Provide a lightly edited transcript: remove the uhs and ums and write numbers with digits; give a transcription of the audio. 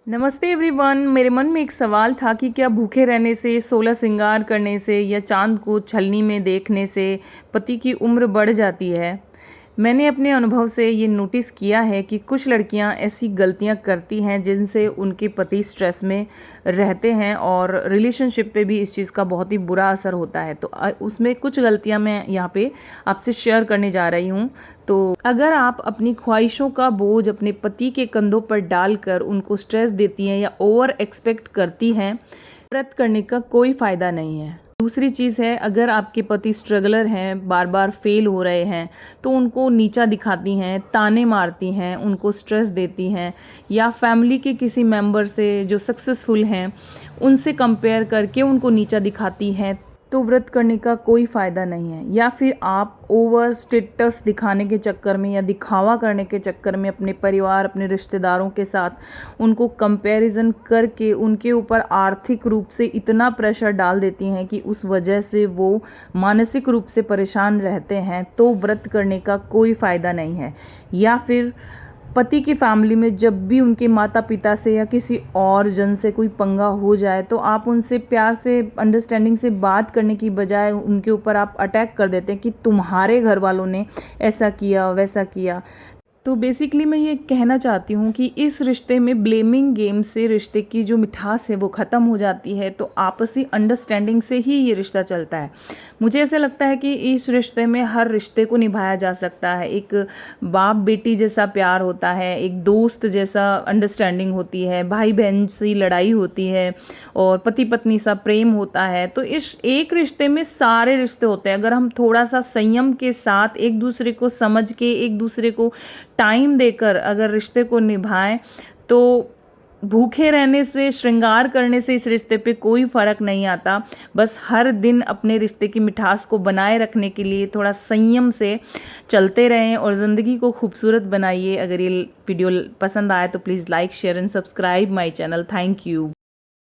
नमस्ते एवरीवन। मेरे मन में एक सवाल था कि क्या भूखे रहने से, 16 श्रृंगार करने से या चांद को छलनी में देखने से पति की उम्र बढ़ जाती है। मैंने अपने अनुभव से ये नोटिस किया है कि कुछ लड़कियां ऐसी गलतियां करती हैं जिनसे उनके पति स्ट्रेस में रहते हैं और रिलेशनशिप पे भी इस चीज़ का बहुत ही बुरा असर होता है। तो उसमें कुछ गलतियां मैं यहाँ पे आपसे शेयर करने जा रही हूँ। तो अगर आप अपनी ख्वाहिशों का बोझ अपने पति के कंधों पर डालकर उनको स्ट्रेस देती हैं या ओवर एक्सपेक्ट करती हैं, व्रत करने का कोई फ़ायदा नहीं है। दूसरी चीज़ है, अगर आपके पति स्ट्रगलर हैं, बार बार फेल हो रहे हैं, तो उनको नीचा दिखाती हैं, ताने मारती हैं, उनको स्ट्रेस देती हैं, या फैमिली के किसी मेंबर से जो सक्सेसफुल हैं उनसे कंपेयर करके उनको नीचा दिखाती हैं, तो व्रत करने का कोई फ़ायदा नहीं है। या फिर आप ओवर स्टेटस दिखाने के चक्कर में या दिखावा करने के चक्कर में अपने परिवार, अपने रिश्तेदारों के साथ उनको कंपैरिजन करके उनके ऊपर आर्थिक रूप से इतना प्रेशर डाल देती हैं कि उस वजह से वो मानसिक रूप से परेशान रहते हैं, तो व्रत करने का कोई फ़ायदा नहीं है। या फिर पति की फैमिली में जब भी उनके माता पिता से या किसी और जन से कोई पंगा हो जाए, तो आप उनसे प्यार से, अंडरस्टैंडिंग से बात करने की बजाय उनके ऊपर आप अटैक कर देते हैं कि तुम्हारे घर वालों ने ऐसा किया, वैसा किया। तो बेसिकली मैं ये कहना चाहती हूँ कि इस रिश्ते में ब्लेमिंग गेम से रिश्ते की जो मिठास है वो ख़त्म हो जाती है। तो आपसी अंडरस्टैंडिंग से ही ये रिश्ता चलता है। मुझे ऐसा लगता है कि इस रिश्ते में हर रिश्ते को निभाया जा सकता है। एक बाप बेटी जैसा प्यार होता है, एक दोस्त जैसा अंडरस्टैंडिंग होती है, भाई बहन सी लड़ाई होती है, और पति पत्नी सा प्रेम होता है। तो इस एक रिश्ते में सारे रिश्ते होते हैं। अगर हम थोड़ा सा संयम के साथ एक दूसरे को समझ के, एक दूसरे को टाइम देकर अगर रिश्ते को निभाएं, तो भूखे रहने से, श्रृंगार करने से इस रिश्ते पे कोई फ़र्क नहीं आता। बस हर दिन अपने रिश्ते की मिठास को बनाए रखने के लिए थोड़ा संयम से चलते रहें और ज़िंदगी को खूबसूरत बनाइए। अगर ये वीडियो पसंद आए तो please like, share and subscribe my channel. Thank you.